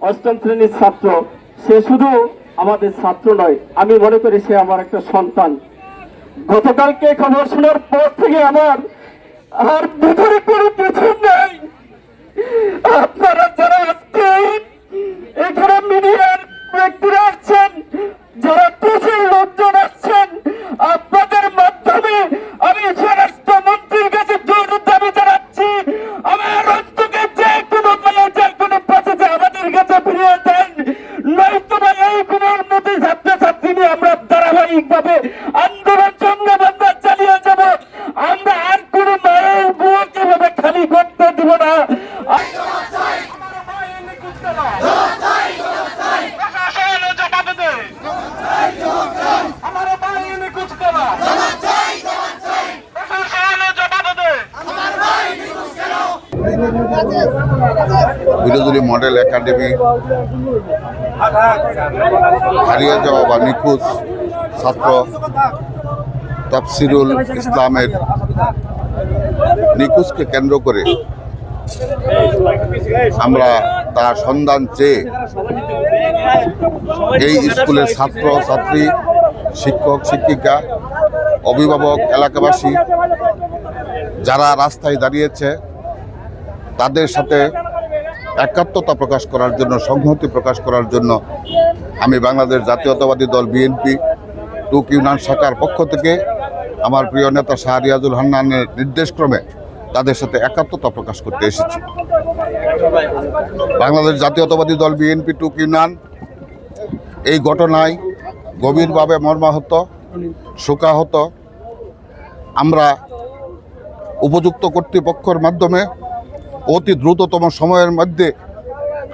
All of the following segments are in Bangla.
অষ্টম শ্রেণীর ছাত্র, সে শুধু আমাদের ছাত্র নয়, আমি মনে করি সে আমার একটা সন্তান। গতকালকে খবর শোনার পর থেকে আমার আর ভিতরে কোনো কিছু নেই। আপনারা যারা আজকে এখানে মিডিয়ার ব্যক্তিরা আসছেন, যারা দেশের লোকজন আসছেন, আপনাদের মাধ্যমে আমি স্বরাষ্ট্রমন্ত্রীর কাছে জোর দাবি জানাচ্ছি, আমার অন্তকে যে কোনো প্রসেসে আমাদের কাছে ফিরিয়ে দেন, নয়তো এই গুণের মধ্যে ছাত্রছাত্রী নিয়ে আমরা ধারাবাহিকভাবে আন্দোলন সংগ্রাম চালিয়ে যাব। আমরা আর কোনো মায়ের বুয়াকে ভাবে খালি করতে দিব না। বিনোদিনী মডেল একাডেমি হারিয়ে যাওয়া বা নিখোঁজ ছাত্র তাফসিরুল ইসলামের নিখোঁজকে কেন্দ্র করে আমরা তার সন্ধান চেয়ে এই স্কুলের ছাত্র ছাত্রী, শিক্ষক শিক্ষিকা, অভিভাবক, এলাকাবাসী যারা রাস্তায় দাঁড়িয়েছে তাদের সাথে একাত্মতা প্রকাশ করার জন্য, সংহতি প্রকাশ করার জন্য আমি বাংলাদেশ জাতীয়তাবাদী দল বিএনপি টুক ইউনিয়ন শাখার পক্ষ থেকে আমার প্রিয় নেতা শাহরিয়াজুল হান্নানের নির্দেশক্রমে তাদের সাথে একাত্মতা প্রকাশ করতে এসেছি। বাংলাদেশ জাতীয়তাবাদী দল বিএনপি টুক ইউনিয়ন এই ঘটনায় গভীরভাবে মর্মাহত, শোকাহত। আমরা উপযুক্ত কর্তৃপক্ষের মাধ্যমে অতি দ্রুততম সময়ের মধ্যে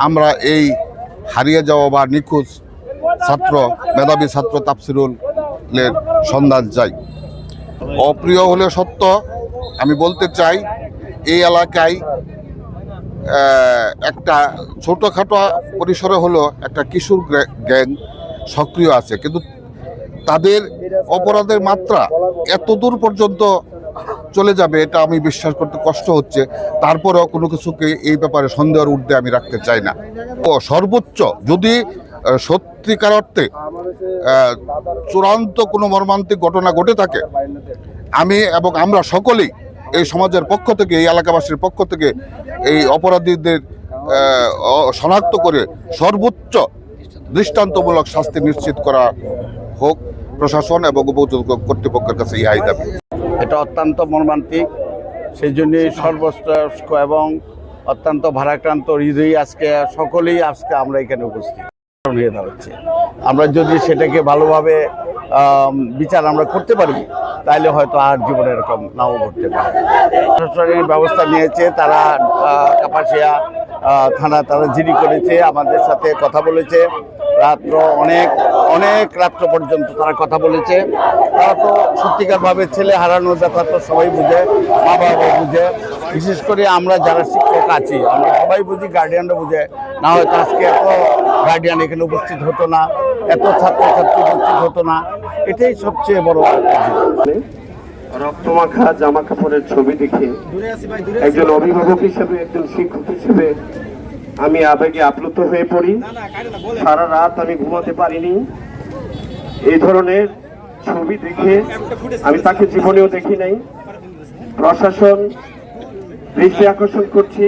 আমরা এই হারিয়ে যাওয়া বা নিখোঁজ ছাত্র, মেধাবী ছাত্র তাফসিরুলের সন্ধান চাই। অপ্রিয় হলে সত্য, আমি বলতে চাই এই এলাকায় একটা ছোটোখাটো পরিসরে হলো একটা কিশোর গ্যাং সক্রিয় আছে, কিন্তু তাদের অপরাধের মাত্রা এত দূর পর্যন্ত চলে যাবে এটা আমি বিশ্বাস করতে কষ্ট হচ্ছে। তারপরেও কোনো কিছুকে এই ব্যাপারে সন্দেহের ঊর্ধ্বে আমি রাখতে চাই না। ও সর্বোচ্চ যদি সত্যিকার অর্থে চূড়ান্ত কোনো মর্মান্তিক ঘটনা ঘটে থাকে, আমি এবং আমরা সকলেই এই সমাজের পক্ষ থেকে, এই এলাকাবাসীর পক্ষ থেকে এই অপরাধীদের শনাক্ত করে সর্বোচ্চ দৃষ্টান্তমূলক শাস্তি নিশ্চিত করা হোক প্রশাসন এবং উপযুক্ত কর্তৃপক্ষের কাছে ইহাই দাবি। এটা অত্যন্ত মর্মান্তিক, সেই জন্যই সর্বশ্রেষ্ঠ এবং অত্যন্ত ভারাক্রান্ত হৃদয়ী আজকে সকলেই আমরা এখানে উপস্থিত হয়ে দাঁড়াচ্ছে। আমরা যদি সেটাকে ভালোভাবে বিচার আমরা করতে পারি তাহলে হয়তো আর জীবনে এরকম নাও ঘটতে পারে। প্রশাসনিক ব্যবস্থা নিয়েছে, তারা কাপাসিয়া থানা তারা জিডি করেছে, আমাদের সাথে কথা বলেছে, রাত্র অনেক রাত্র পর্যন্ত তারা কথা বলেছে। তারা তো সত্যিকারভাবে ছেলে হারানোর ব্যাপার তো সবাই বুঝে, মা বাবা বুঝে, বিশেষ করে আমরা যারা শিক্ষক আছি আমরা সবাই বুঝি, গার্ডিয়ানরা বুঝে। না হয়তো আজকে এত গার্ডিয়ান এখানে উপস্থিত হতো না, এত ছাত্রছাত্রী উপস্থিত হতো না। এটাই সবচেয়ে বড় রক্তমাখা জামা কাপড়ের ছবি দেখে একজন অভিভাবক হিসেবে, একজন শিক্ষক হিসেবে আমি আবেগে আপ্লুত হয়ে পড়ি। সারা রাত আমি ঘুমাতে পারিনি। এই ধরনের ছবি দেখে আমি তাকে জীবনেও দেখি নাই। প্রশাসন দৃষ্টি আকর্ষণ করছি,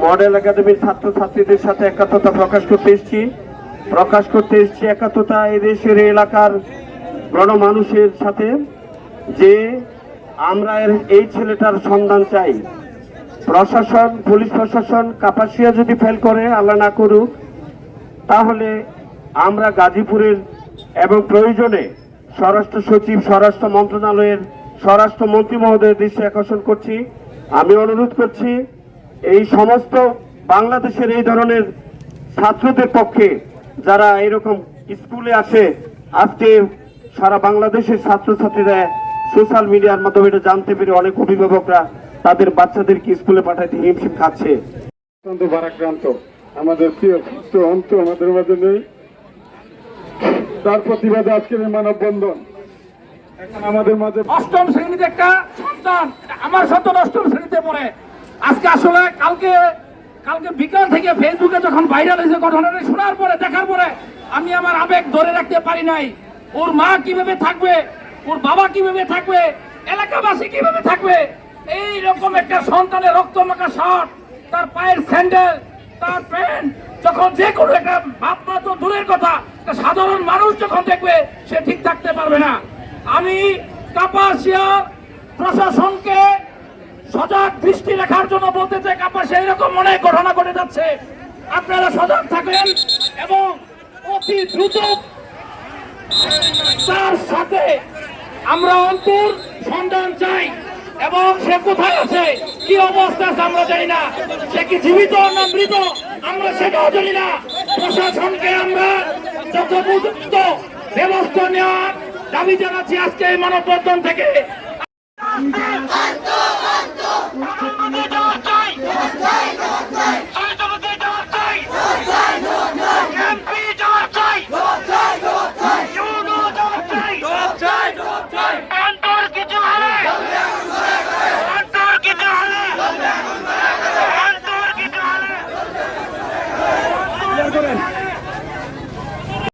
মডেল একাডেমির ছাত্রছাত্রীদের সাথে একাত্মতা প্রকাশ করতে এসেছি একাত্মতা এদেশের এলাকার গণমানুষের সাথে, যে আমরা এই ছেলেটার সন্ধান চাই। প্রশাসন, পুলিশ প্রশাসন কাপাসিয়া যদি ফেল করে, আল্লাহ না করুক, তাহলে আমরা গাজীপুরের এবং প্রয়োজনে স্বরাষ্ট্র সচিব, স্বরাষ্ট্র মন্ত্রণালয়ের স্বরাষ্ট্রমন্ত্রী মহোদয়ের দৃষ্টি আকর্ষণ করছি। আমি অনুরোধ করছি এই সমস্ত বাংলাদেশের এই ধরনের ছাত্রদের পক্ষে, যারা এরকম স্কুলে আসে, আজকে সারা বাংলাদেশের ছাত্রছাত্রীরা সোশ্যাল মিডিয়ার মাধ্যমে এটা জানতে পেরে অনেক অভিভাবকরা তাদের বাচ্চাদেরকে স্কুলে পাঠাইতে হিমশিম খাচ্ছে। অত্যন্ত ভারাক্রান্ত আমাদের প্রিয় ছাত্র অন্ত আমাদের মাঝে নেই, তার প্রতিবাদে আজকের এই মানববন্ধন। এখন আমাদের মাঝে অষ্টম শ্রেণীতে একটা সন্তান, আমার সন্তান অষ্টম শ্রেণীতে পড়ে। আজকে আসলে কালকে কালকে বিকাল থেকে ফেসবুকে যখন ভাইরাল হয়েছে ঘটনাটা শোনার পরে দেখার পরে আমি আমার আবেগ ধরে রাখতে পারি নাই। ওর মা কিভাবে থাকবে, ওর বাবা কিভাবে থাকবে, এলাকাবাসী কিভাবে থাকবে? এই রকম একটা সন্তানের রক্তমাখা শার্ট, তার পায়ের স্যান্ডেল, তার প্যান্ট, যখন যে কোনো একটা বাপ মা তো দূরের কথা, একটা সাধারণ মানুষ যখন দেখবে সে ঠিক থাকতে পারবে না। আমি কাপাসিয়া প্রশাসনকে সজাগ দৃষ্টি রাখার জন্য বলতে চাই, কাপাসিয়া এরকম অনেক ঘটনা ঘটে যাচ্ছে, আপনারা সজাগ থাকবেন এবং অতি দ্রুত তার সাথে আমরা অন্তর সন্ধান চাই এবং সে কোথায় আছে, কি অবস্থা আছে আমরা জানি না, সে কি জীবিত না মৃত আমরা সেটাও জানি না। প্রশাসনকে আমরা যথোপযুক্ত ব্যবস্থা নেওয়ার দাবি জানাচ্ছি আজকে এই মানববন্ধন থেকে।